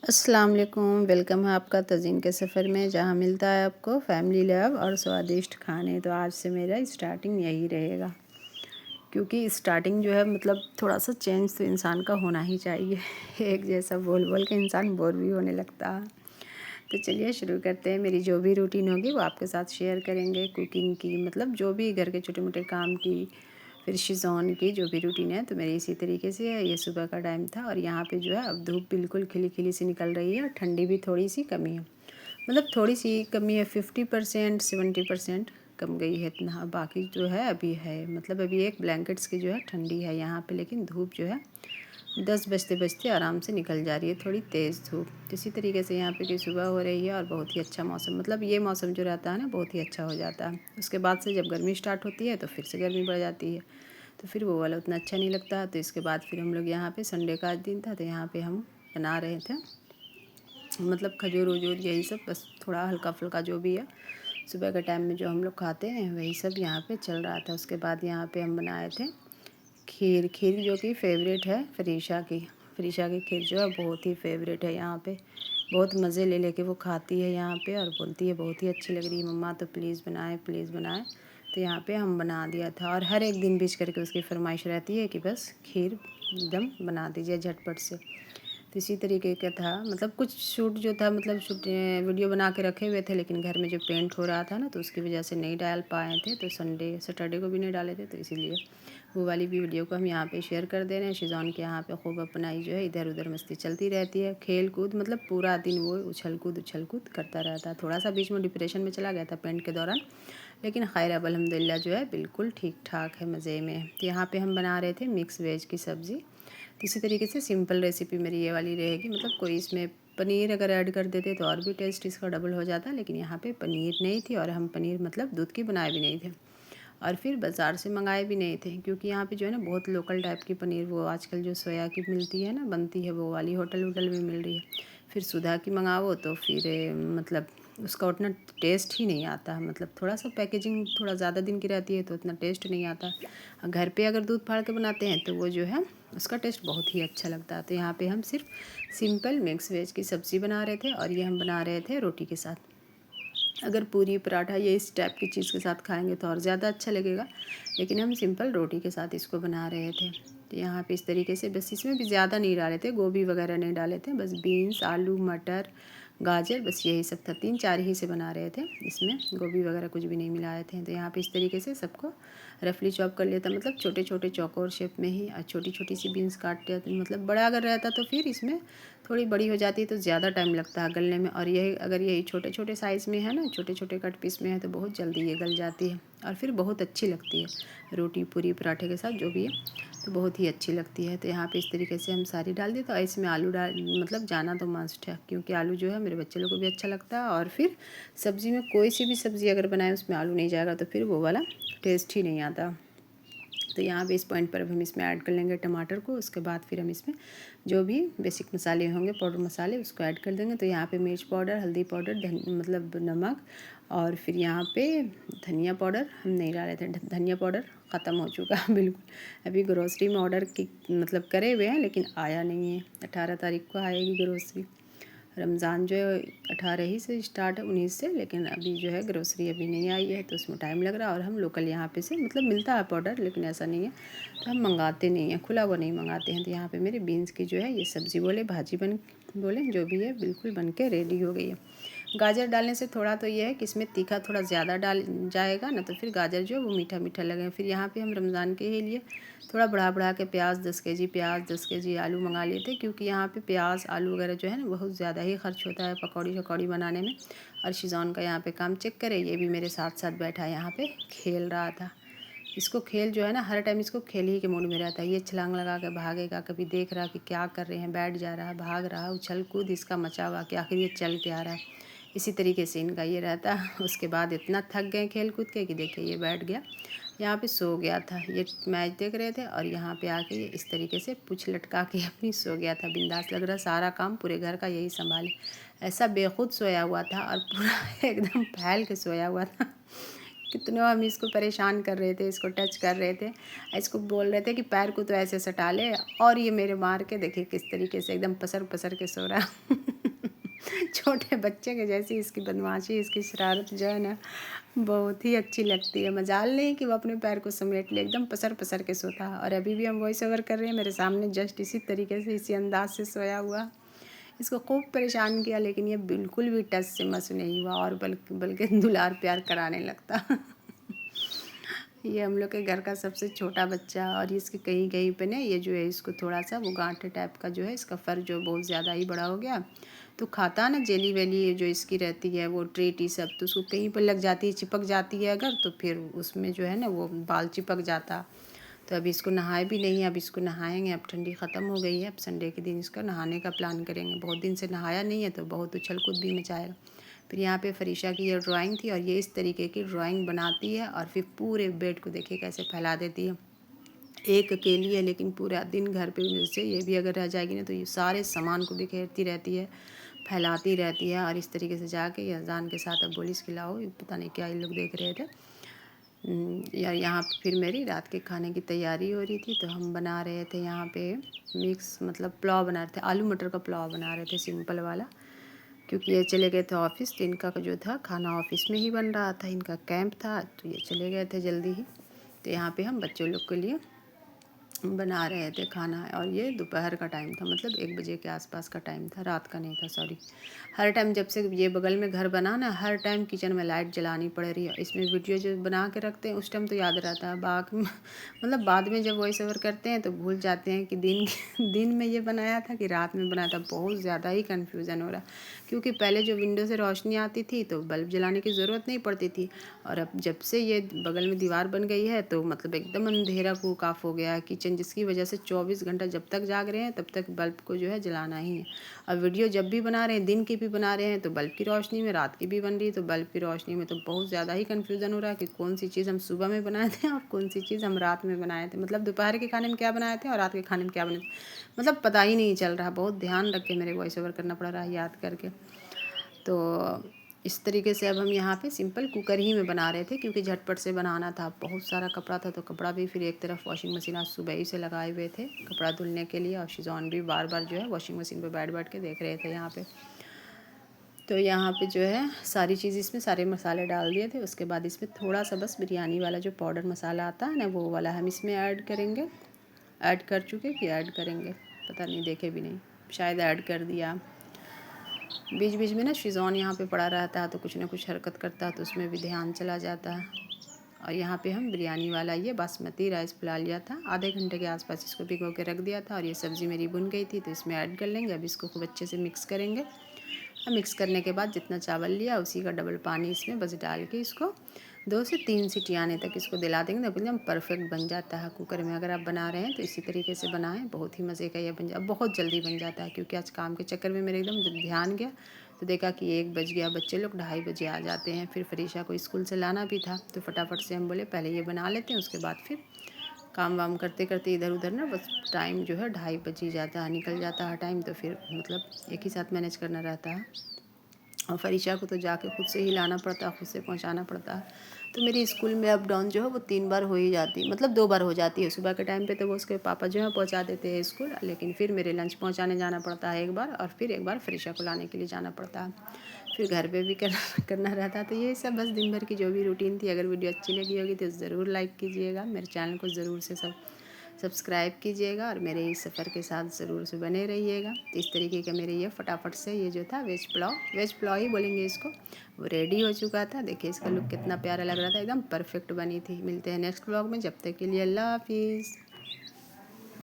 अस्सलाम वालेकुम। वेलकम है आपका तज़ीन के सफ़र में, जहाँ मिलता है आपको फैमिली लव और स्वादिष्ट खाने। तो आज से मेरा स्टार्टिंग यही रहेगा, क्योंकि स्टार्टिंग जो है मतलब थोड़ा सा चेंज तो इंसान का होना ही चाहिए। एक जैसा बोल बोल के इंसान बोर भी होने लगता है। तो चलिए शुरू करते हैं। मेरी जो भी रूटीन होगी वो आपके साथ शेयर करेंगे, कुकिंग की, मतलब जो भी घर के छोटे मोटे काम की, फिर शिज़ॉन की जो भी रूटीन है। तो मेरी इसी तरीके से है। ये सुबह का टाइम था और यहाँ पे जो है अब धूप बिल्कुल खिली खिली सी निकल रही है और ठंडी भी थोड़ी सी कमी है। मतलब थोड़ी सी कमी है, 50% 70% कम गई है इतना। बाकी जो है अभी है, मतलब अभी एक ब्लैंकेट्स की जो है ठंडी है यहाँ पे, लेकिन धूप जो है 10 बजते बजते आराम से निकल जा रही है, थोड़ी तेज़ धूप। इसी तरीके से यहाँ पे की सुबह हो रही है और बहुत ही अच्छा मौसम, मतलब ये मौसम जो रहता है ना बहुत ही अच्छा हो जाता है। उसके बाद से जब गर्मी स्टार्ट होती है तो फिर से गर्मी बढ़ जाती है, तो फिर वो वाला उतना अच्छा नहीं लगता। तो इसके बाद फिर हम लोग यहाँ पे संडे का आज दिन था, तो यहाँ पे हम बना रहे थे मतलब खजूर वजूर यही सब, बस थोड़ा हल्का फुल्का जो भी है सुबह के टाइम में जो हम लोग खाते हैं वही सब यहाँ पे चल रहा था। उसके बाद यहाँ पे हम बनाए थे खीर। खीर जो कि फ़ेवरेट है फ़रीशा की। फ़रीशा की खीर जो है बहुत ही फ़ेवरेट है यहाँ पे। बहुत मज़े ले लेके वो खाती है यहाँ पे और बोलती है बहुत ही अच्छी लग रही है मम्मा, तो प्लीज़ बनाए प्लीज़ बनाए। तो यहाँ पे हम बना दिया था और हर एक दिन बीच करके उसकी फरमाइश रहती है कि बस खीर एकदम बना दीजिए झटपट से। तो इसी तरीके का था, मतलब कुछ शूट जो था, मतलब शूट वीडियो बना के रखे हुए थे, लेकिन घर में जो पेंट हो रहा था ना तो उसकी वजह से नहीं डाल पाए थे। तो सैटरडे को भी नहीं डाले थे, तो इसीलिए वो वाली भी वीडियो को हम यहाँ पे शेयर कर दे रहे हैं। शिज़ान के यहाँ पे खूब अपनाई जो है इधर उधर मस्ती चलती रहती है, खेल कूद, मतलब पूरा दिन वो उछल कूद करता रहता है। थोड़ा सा बीच में डिप्रेशन में चला गया था पेंट के दौरान, लेकिन खैर अब अल्हम्दुलिल्लाह जो है बिल्कुल ठीक ठाक है, मज़े में। तो यहाँ पे हम बना रहे थे मिक्स वेज की सब्ज़ी। तो इसी तरीके से सिंपल रेसिपी मेरी ये वाली रहेगी, मतलब कोई इसमें पनीर अगर ऐड कर देते तो और भी टेस्ट इसका डबल हो जाता, लेकिन यहाँ पे पनीर नहीं थी और हम पनीर मतलब दूध की बनाए भी नहीं थे और फिर बाज़ार से मंगाए भी नहीं थे, क्योंकि यहाँ पे जो है ना बहुत लोकल टाइप की पनीर, वो आजकल जो सोया की मिलती है ना, बनती है वो वाली होटल वोटल में मिल रही है। फिर सुधा की मंगाओ तो फिर मतलब उसका उतना टेस्ट ही नहीं आता, मतलब थोड़ा सा पैकेजिंग थोड़ा ज़्यादा दिन की रहती है तो उतना टेस्ट नहीं आता। घर पे अगर दूध फाड़ के बनाते हैं तो वो जो है उसका टेस्ट बहुत ही अच्छा लगता है। तो यहाँ पे हम सिर्फ सिंपल मिक्स वेज की सब्ज़ी बना रहे थे और ये हम बना रहे थे रोटी के साथ। अगर पूरी पराठा ये इस टाइप की चीज़ के साथ खाएंगे तो और ज़्यादा अच्छा लगेगा, लेकिन हम सिंपल रोटी के साथ इसको बना रहे थे। तो यहाँ पे इस तरीके से, बस इसमें भी ज़्यादा नहीं डाले थे, गोभी वगैरह नहीं डाले थे, बस बीन्स आलू मटर गाजर, बस यही सब था। 3-4 ही से बना रहे थे, इसमें गोभी वगैरह कुछ भी नहीं मिलाए थे। तो यहाँ पे इस तरीके से सबको रफली चॉप कर लिया था, मतलब छोटे छोटे चौकोर शेप में ही। और छोटी छोटी सी बीन्स काट लिया, तो मतलब बड़ा अगर रहता तो फिर इसमें थोड़ी बड़ी हो जाती है तो ज़्यादा टाइम लगता है गलने में, और यही अगर यही छोटे छोटे साइज़ में है ना, छोटे छोटे कट पीस में है तो बहुत जल्दी ये गल जाती है और फिर बहुत अच्छी लगती है रोटी पूरी पराठे के साथ जो भी है, तो बहुत ही अच्छी लगती है। तो यहाँ पे इस तरीके से हम सारी डाल दी। तो इसमें आलू डाल, मतलब जाना तो मस्ट है, क्योंकि आलू जो है मेरे बच्चे लोग को भी अच्छा लगता है। और फिर सब्ज़ी में कोई सी भी सब्ज़ी अगर बनाए उसमें आलू नहीं जाएगा तो फिर वो वाला टेस्ट ही नहीं आता। तो यहाँ पे इस पॉइंट पर अब हम इसमें ऐड कर लेंगे टमाटर को। उसके बाद फिर हम इसमें जो भी बेसिक मसाले होंगे, पाउडर मसाले, उसको ऐड कर देंगे। तो यहाँ पे मिर्च पाउडर, हल्दी पाउडर, मतलब नमक, और फिर यहाँ पे धनिया पाउडर हम नहीं डाले थे, धनिया पाउडर ख़त्म हो चुका है बिल्कुल। अभी ग्रोसरी में ऑर्डर की मतलब करे हुए हैं, लेकिन आया नहीं है। 18 तारीख को आएगी ग्रोसरी। रमज़ान जो है 18 ही से स्टार्ट है, 19 से, लेकिन अभी जो है ग्रोसरी अभी नहीं आई है तो उसमें टाइम लग रहा है। और हम लोकल यहाँ पे से मतलब मिलता है पाउडर, लेकिन ऐसा नहीं है तो हम मंगाते नहीं हैं, खुला हुआ नहीं मंगाते हैं। तो यहाँ पे मेरे बीन्स की जो है ये सब्ज़ी बोले भाजी बन बोले जो भी है बिल्कुल बन के रेडी हो गई है। गाजर डालने से थोड़ा तो ये है कि इसमें तीखा थोड़ा ज़्यादा डाल जाएगा ना, तो फिर गाजर जो है वो मीठा मीठा लगे। फिर यहाँ पे हम रमज़ान के ही लिए थोड़ा बढ़ा के प्याज 10 केजी प्याज, 10 केजी आलू मंगा लिए थे, क्योंकि यहाँ पे प्याज आलू वगैरह जो है ना बहुत ज़्यादा ही खर्च होता है पकौड़ी शकौड़ी बनाने में। और शिज़ान का यहाँ पे काम चेक करे, ये भी मेरे साथ साथ बैठा है यहाँ पे खेल रहा था। इसको खेल जो है ना, हर टाइम इसको खेल ही के मूड में रहता है। ये छलांग लगा के भागेगा, कभी देख रहा कि क्या कर रहे हैं, बैठ जा रहा, भाग रहा, उछल कूद इसका मचा हुआ कि आखिर ये चल के आ रहा है। इसी तरीके से इनका ये रहता है। उसके बाद इतना थक गए खेल कूद के कि देखिए ये बैठ गया यहाँ पे, सो गया था। ये मैच देख रहे थे और यहाँ पे आके ये इस तरीके से पूँछ लटका के अपनी सो गया था। बिंदास लग रहा, सारा काम पूरे घर का यही संभाले, ऐसा बेखुद सोया हुआ था और पूरा एकदम फैल के सोया हुआ था कितनों हम इसको परेशान कर रहे थे, इसको टच कर रहे थे, इसको बोल रहे थे कि पैर को तो ऐसे सटा ले, और ये मेरे मार के देखिए किस तरीके से एकदम पसर पसर के सो रहा छोटे बच्चे के जैसी इसकी बदमाशी, इसकी शरारत जो है ना बहुत ही अच्छी लगती है। मजाल नहीं कि वो अपने पैर को समेट ले, एकदम पसर पसर के सोता है। और अभी भी हम वॉइस ओवर कर रहे हैं, मेरे सामने जस्ट इसी तरीके से, इसी अंदाज से सोया हुआ। इसको खूब परेशान किया, लेकिन ये बिल्कुल भी टच से मस नहीं हुआ, और बल्कि दुलार प्यार कराने लगता ये हम लोग के घर का सबसे छोटा बच्चा, और इसके कहीं कहीं पे ना ये जो है इसको थोड़ा सा वो गांठे टाइप का जो है, इसका फर जो बहुत ज़्यादा ही बड़ा हो गया, तो खाता ना जेली वेली जो इसकी रहती है वो ट्रीट ही सब, तो उसको कहीं पर लग जाती है, चिपक जाती है अगर, तो फिर उसमें जो है ना वो बाल चिपक जाता। तो अभी इसको नहाए भी नहीं है, अब इसको नहाएंगे। अब ठंडी ख़त्म हो गई है, अब संडे के दिन इसका नहाने का प्लान करेंगे। बहुत दिन से नहाया नहीं है तो बहुत उछल कूद भी मचाएगा। फिर यहाँ पे फरीशा की ये ड्राइंग थी, और ये इस तरीके की ड्राइंग बनाती है, और फिर पूरे बेड को देखिए कैसे फैला देती है। एक अकेली है, लेकिन पूरा दिन घर पे जैसे ये भी अगर रह जाएगी ना तो ये सारे सामान को बिखेरती रहती है, फैलाती रहती है। और इस तरीके से जाके ये अजान के साथ अब बोली इसके लाओ, पता नहीं क्या ये लोग देख रहे थे। या यहाँ पे फिर मेरी रात के खाने की तैयारी हो रही थी, तो हम बना रहे थे यहाँ पे मिक्स, मतलब पुलाव बना रहे थे, आलू मटर का पुलाव बना रहे थे सिंपल वाला, क्योंकि ये चले गए थे ऑफिस, तो इनका जो था खाना ऑफिस में ही बन रहा था, इनका कैंप था, तो ये चले गए थे जल्दी ही। तो यहाँ पे हम बच्चों लोग के लिए बना रहे थे खाना, और ये दोपहर का टाइम था, मतलब 1 बजे के आसपास का टाइम था, रात का नहीं था, सॉरी। हर टाइम जब से ये बगल में घर बना ना, हर टाइम किचन में लाइट जलानी पड़ रही है। इसमें वीडियो जो बना के रखते हैं उस टाइम तो याद रहता है, मतलब बाद में जब वॉइस ओवर करते हैं तो भूल जाते हैं कि दिन में ये बनाया था कि रात में बनाया था। बहुत ज़्यादा ही कन्फ्यूज़न हो रहा, क्योंकि पहले जो विंडो से रोशनी आती थी तो बल्ब जलाने की ज़रूरत नहीं पड़ती थी, और अब जब से ये बगल में दीवार बन गई है तो मतलब एकदम अंधेरा काफ हो गया है किचन, जिसकी वजह से 24 घंटा जब तक जाग रहे हैं तब तक बल्ब को जो है जलाना ही है। अब वीडियो जब भी बना रहे हैं, दिन की भी बना रहे हैं तो बल्ब की रोशनी में, रात की भी बन रही है तो बल्ब की रोशनी में, तो बहुत ज़्यादा ही कन्फ्यूज़न हो रहा है कि कौन सी चीज़ हम सुबह में बनाए थे और कौन सी चीज़ हम रात में बनाए थे, मतलब दोपहर के खाने में क्या बनाए थे और रात के खाने में क्या बने थे, मतलब पता ही नहीं चल रहा। बहुत ध्यान रख के मेरे वॉइस ओवर करना पड़ रहा है, याद करके। तो इस तरीके से अब हम यहाँ पे सिंपल कुकर ही में बना रहे थे, क्योंकि झटपट से बनाना था। बहुत सारा कपड़ा था, तो कपड़ा भी फिर एक तरफ वॉशिंग मशीन आज सुबह ही से लगाए हुए थे कपड़ा धुलने के लिए, और शिजॉन भी बार बार जो है वॉशिंग मशीन पे बैठ बैठ के देख रहे थे यहाँ पे। तो यहाँ पे जो है सारी चीज़, इसमें सारे मसाले डाल दिए थे। उसके बाद इसमें थोड़ा सा बस बिरयानी वाला जो पाउडर मसाला आता है ना, वो वाला हम इसमें ऐड करेंगे। ऐड कर चुके कि ऐड करेंगे पता नहीं, देखे भी नहीं, शायद ऐड कर दिया। बीच बीच में ना शिजॉन यहाँ पे पड़ा रहता है, तो कुछ ना कुछ हरकत करता है, तो उसमें भी ध्यान चला जाता है। और यहाँ पे हम बिरयानी वाला ये बासमती राइस पिला लिया था, आधे घंटे के आसपास इसको भिगो के रख दिया था, और ये सब्ज़ी मेरी बुन गई थी तो इसमें ऐड कर लेंगे। अब इसको खूब अच्छे से मिक्स करेंगे, और मिक्स करने के बाद जितना चावल लिया उसी का डबल पानी इसमें बस डाल के इसको 2 से 3 सीटी आने तक इसको दिला देंगे, तो एकदम परफेक्ट बन जाता है। कुकर में अगर आप बना रहे हैं तो इसी तरीके से बनाएं, बहुत ही मज़े का ये बन जाए, बहुत जल्दी बन जाता है। क्योंकि आज काम के चक्कर में मेरे एकदम जब ध्यान गया तो देखा कि 1 बज गया, बच्चे लोग 2:30 बजे आ जाते हैं, फिर फरीशा को स्कूल से लाना भी था, तो फटाफट से हम बोले पहले ये बना लेते हैं, उसके बाद फिर काम वाम करते करते इधर उधर ना बस टाइम जो है 2:30 बज ही जाता है, निकल जाता है टाइम, तो फिर मतलब एक ही साथ मैनेज करना रहता है। और फरीशा को तो जाके खुद से ही लाना पड़ता है, खुद से पहुंचाना पड़ता है। तो मेरी स्कूल में अप डाउन जो है वो 3 बार हो ही जाती है, मतलब 2 बार हो जाती है। सुबह के टाइम पे तो वो उसके पापा जो है पहुंचा देते हैं स्कूल, लेकिन फिर मेरे लंच पहुंचाने जाना पड़ता है एक बार, और फिर एक बार फरीशा को लाने के लिए जाना पड़ता है, फिर घर पे भी करना रहता है। तो ये सब बस दिन भर की जो भी रूटीन थी। अगर वीडियो अच्छी लगी होगी तो ज़रूर लाइक कीजिएगा, मेरे चैनल को ज़रूर से सब्सक्राइब कीजिएगा, और मेरे इस सफ़र के साथ ज़रूर से बने रहिएगा। तो इस तरीके का मेरे ये फटाफट से ये जो था वेज पुलाव ही बोलेंगे इसको, वो रेडी हो चुका था। देखिए इसका लुक कितना प्यारा लग रहा था, एकदम परफेक्ट बनी थी। मिलते हैं नेक्स्ट ब्लॉग में, जब तक के लिए अल्लाह हाफिज़।